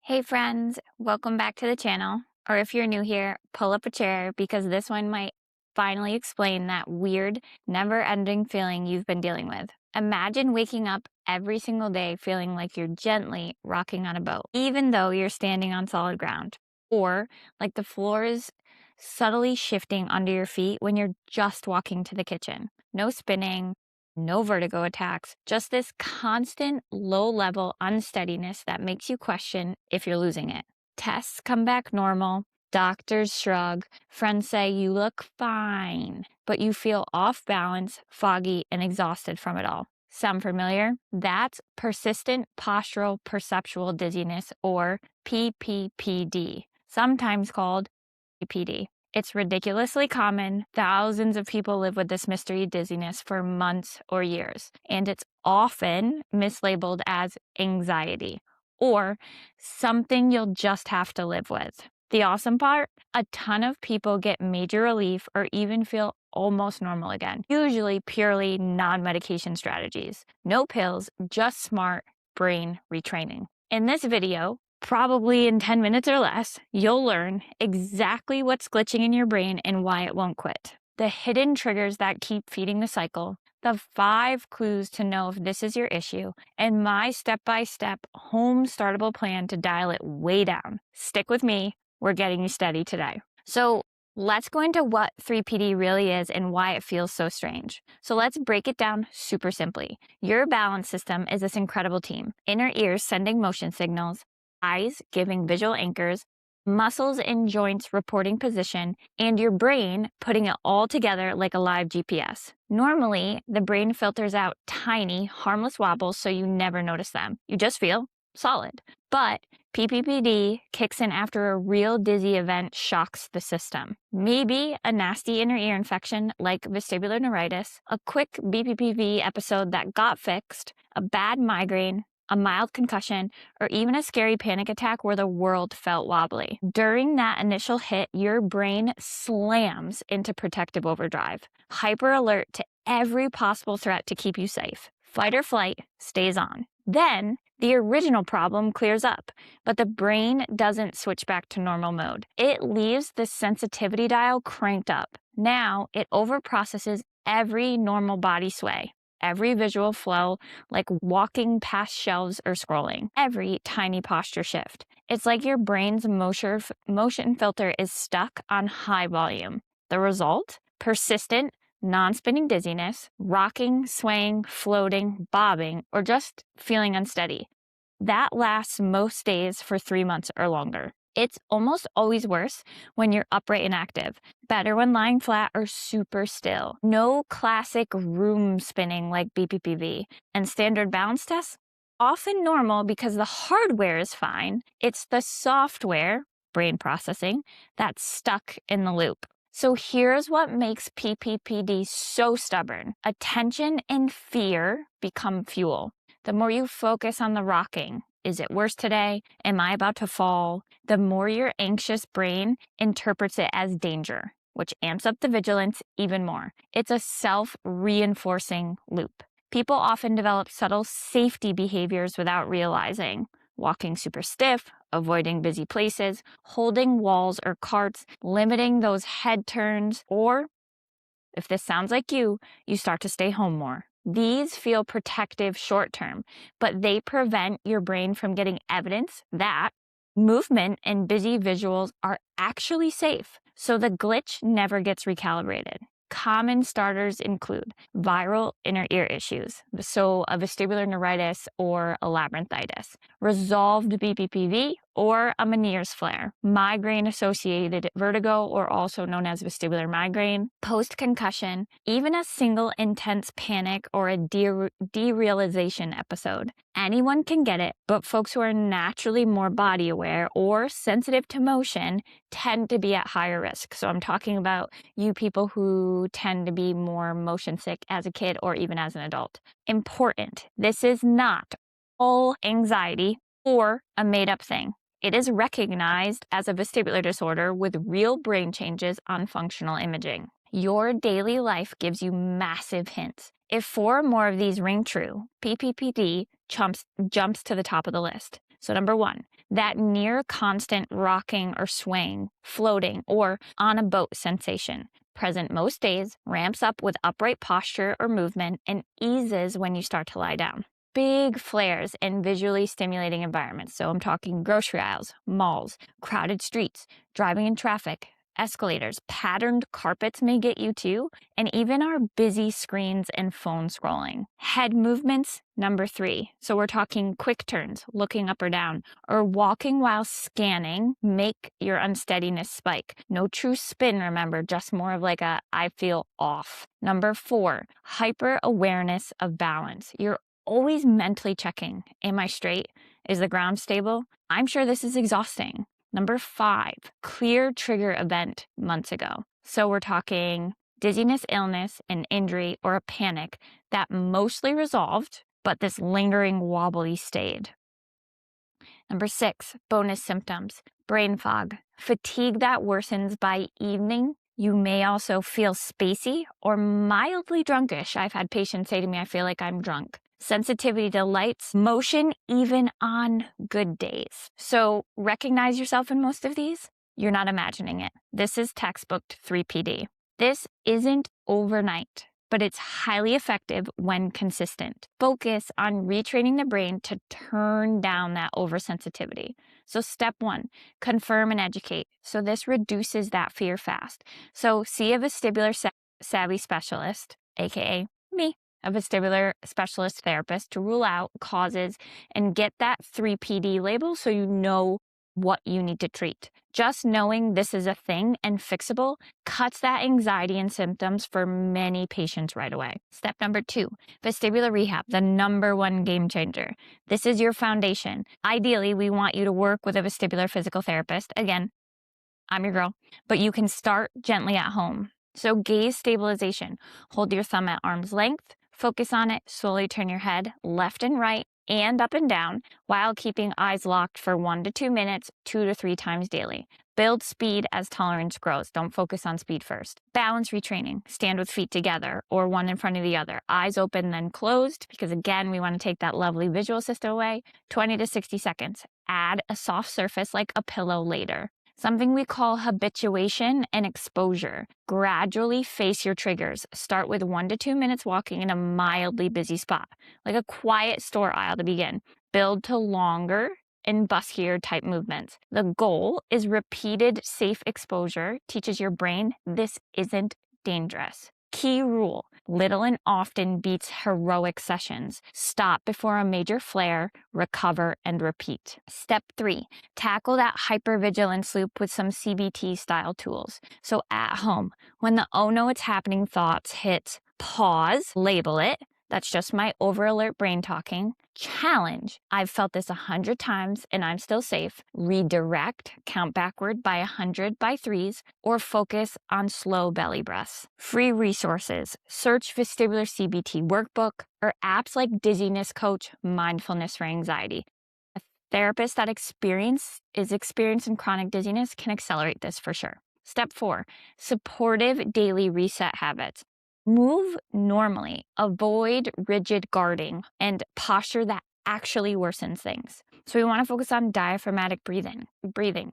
Hey friends, welcome back to the channel. Or if you're new here, pull up a chair because this one might finally explain that weird, never-ending feeling you've been dealing with. Imagine waking up every single day feeling like you're gently rocking on a boat, even though you're standing on solid ground. Or like the floor is subtly shifting under your feet when you're just walking to the kitchen. No spinning, no vertigo attacks, just this constant low-level unsteadiness that makes you question if you're losing it. Tests come back normal, doctors shrug, friends say you look fine, but you feel off balance, foggy, and exhausted from it all. Sound familiar? That's persistent postural perceptual dizziness, or PPPD, sometimes called PPD. It's ridiculously common. Thousands of people live with this mystery dizziness for months or years, and it's often mislabeled as anxiety or something you'll just have to live with. The awesome part? A ton of people get major relief or even feel almost normal again, usually purely non-medication strategies. No pills, just smart brain retraining. In this video, probably in 10 minutes or less, you'll learn exactly what's glitching in your brain and why it won't quit. The hidden triggers that keep feeding the cycle, the 5 clues to know if this is your issue, and my step-by-step home startable plan to dial it way down. Stick with me, we're getting you steady today. So let's go into what 3PD really is and why it feels so strange. So let's break it down super simply. Your balance system is this incredible team. Inner ears sending motion signals, eyes giving visual anchors, muscles and joints reporting position, and your brain putting it all together like a live GPS. Normally, the brain filters out tiny, harmless wobbles so you never notice them. You just feel solid. But PPPD kicks in after a real dizzy event shocks the system. Maybe a nasty inner ear infection like vestibular neuritis, a quick BPPV episode that got fixed, a bad migraine, a mild concussion, or even a scary panic attack where the world felt wobbly. During that initial hit, your brain slams into protective overdrive, hyper alert to every possible threat to keep you safe. Fight or flight stays on. Then, the original problem clears up, but the brain doesn't switch back to normal mode. It leaves the sensitivity dial cranked up. Now, it overprocesses every normal body sway, every visual flow, like walking past shelves or scrolling, every tiny posture shift. It's like your brain's motion filter is stuck on high volume. The result? Persistent, non-spinning dizziness, rocking, swaying, floating, bobbing, or just feeling unsteady. That lasts most days for 3 months or longer. It's almost always worse when you're upright and active, better when lying flat or super still. No classic room spinning like BPPV, and standard balance tests? Often normal because the hardware is fine. It's the software, brain processing, that's stuck in the loop. So here's what makes PPPD so stubborn. Attention and fear become fuel. The more you focus on the rocking, is it worse today? Am I about to fall? The more your anxious brain interprets it as danger, which amps up the vigilance even more. It's a self-reinforcing loop. People often develop subtle safety behaviors without realizing. Walking super stiff, avoiding busy places, holding walls or carts, limiting those head turns, or, if this sounds like you start to stay home more. These feel protective short-term, but they prevent your brain from getting evidence that movement and busy visuals are actually safe, so the glitch never gets recalibrated. Common starters include viral inner ear issues, so a vestibular neuritis or a labyrinthitis, resolved BPPV or a Meniere's flare, migraine-associated vertigo, or also known as vestibular migraine, post-concussion, even a single intense panic or a derealization episode. Anyone can get it, but folks who are naturally more body aware or sensitive to motion tend to be at higher risk. So I'm talking about you people who tend to be more motion sick as a kid or even as an adult. Important, this is not all anxiety or a made-up thing. It is recognized as a vestibular disorder with real brain changes on functional imaging. Your daily life gives you massive hints. If 4 or more of these ring true, PPPD jumps to the top of the list. So number 1, that near constant rocking or swaying, floating, or on a boat sensation, present most days, ramps up with upright posture or movement, and eases when you start to lie down. Big flares in visually stimulating environments. So I'm talking grocery aisles, malls, crowded streets, driving in traffic, escalators, patterned carpets may get you too, and even our busy screens and phone scrolling. Head movements, number 3. So we're talking quick turns, looking up or down, or walking while scanning, make your unsteadiness spike. No true spin, remember, just more of like a I feel off. Number 4, hyper awareness of balance. You're always mentally checking, am I straight? Is the ground stable? I'm sure this is exhausting. Number 5, clear trigger event months ago. So we're talking dizziness, illness, an injury, or a panic that mostly resolved, but this lingering wobbly stayed. Number 6, bonus symptoms, brain fog, fatigue that worsens by evening. You may also feel spacey or mildly drunkish. I've had patients say to me, I feel like I'm drunk. Sensitivity to lights, motion even on good days. So recognize yourself in most of these. You're not imagining it. This is textbook 3PD. This isn't overnight, but it's highly effective when consistent. Focus on retraining the brain to turn down that oversensitivity. So step 1, confirm and educate. So this reduces that fear fast. So see a vestibular savvy specialist, aka me, a vestibular specialist therapist, to rule out causes and get that 3PD label so you know what you need to treat. Just knowing this is a thing and fixable cuts that anxiety and symptoms for many patients right away. Step number 2, vestibular rehab, the number 1 game changer. This is your foundation. Ideally, we want you to work with a vestibular physical therapist. Again, I'm your girl, but you can start gently at home. So gaze stabilization. Hold your thumb at arm's length. Focus on it. Slowly turn your head left and right and up and down while keeping eyes locked for 1 to 2 minutes, 2 to 3 times daily. Build speed as tolerance grows. Don't focus on speed first. Balance retraining. Stand with feet together or one in front of the other. Eyes open, then closed, because again, we want to take that lovely visual system away. 20 to 60 seconds. Add a soft surface like a pillow later. Something we call habituation and exposure. Gradually face your triggers. Start with 1 to 2 minutes walking in a mildly busy spot, like a quiet store aisle to begin. Build to longer and buskier type movements. The goal is repeated safe exposure teaches your brain this isn't dangerous. Key rule, little and often beats heroic sessions. Stop before a major flare, recover, and repeat. Step 3, tackle that hypervigilance loop with some CBT style tools. So at home, when the oh no it's happening thoughts hit, pause, label it. That's just my over alert brain talking. Challenge. I've felt this 100 times and I'm still safe. Redirect, count backward by 100 by 3s, or focus on slow belly breaths. Free resources. Search vestibular CBT workbook or apps like Dizziness Coach, Mindfulness for Anxiety. A therapist that is experienced in chronic dizziness can accelerate this for sure. Step 4, supportive daily reset habits. Move normally, avoid rigid guarding and posture that actually worsens things. So we want to focus on diaphragmatic breathing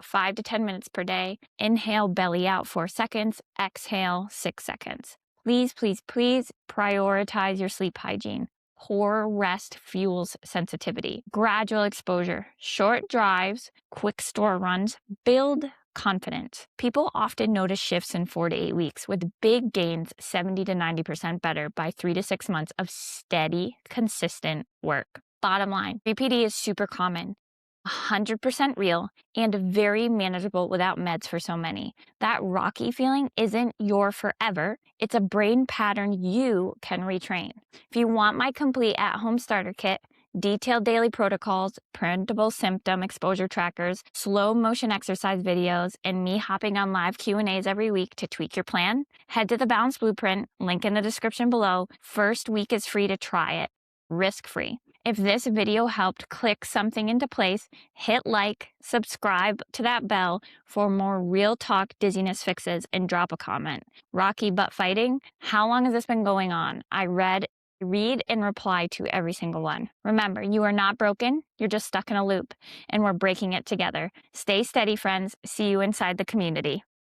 5 to 10 minutes per day. Inhale, belly out 4 seconds, exhale 6 seconds. Please, please, please prioritize your sleep hygiene. Poor rest fuels sensitivity. Gradual exposure, short drives, quick store runs, build confidence. People often notice shifts in 4 to 8 weeks, with big gains 70 to 90% better by 3 to 6 months of steady, consistent work. Bottom line, PPD is super common, 100% real, and very manageable without meds for so many. That rocky feeling isn't your forever. It's a brain pattern you can retrain. If you want my complete at-home starter kit, detailed daily protocols, printable symptom exposure trackers, slow motion exercise videos, and me hopping on live Q&As every week to tweak your plan, head to the Balance Blueprint, link in the description below. First week is free to try it, risk-free. If this video helped click something into place, hit like, subscribe to that bell for more real talk dizziness fixes, and drop a comment. Rocky butt fighting? How long has this been going on? I read Read and reply to every single one. Remember, you are not broken. You're just stuck in a loop, and we're breaking it together. Stay steady, friends. See you inside the community.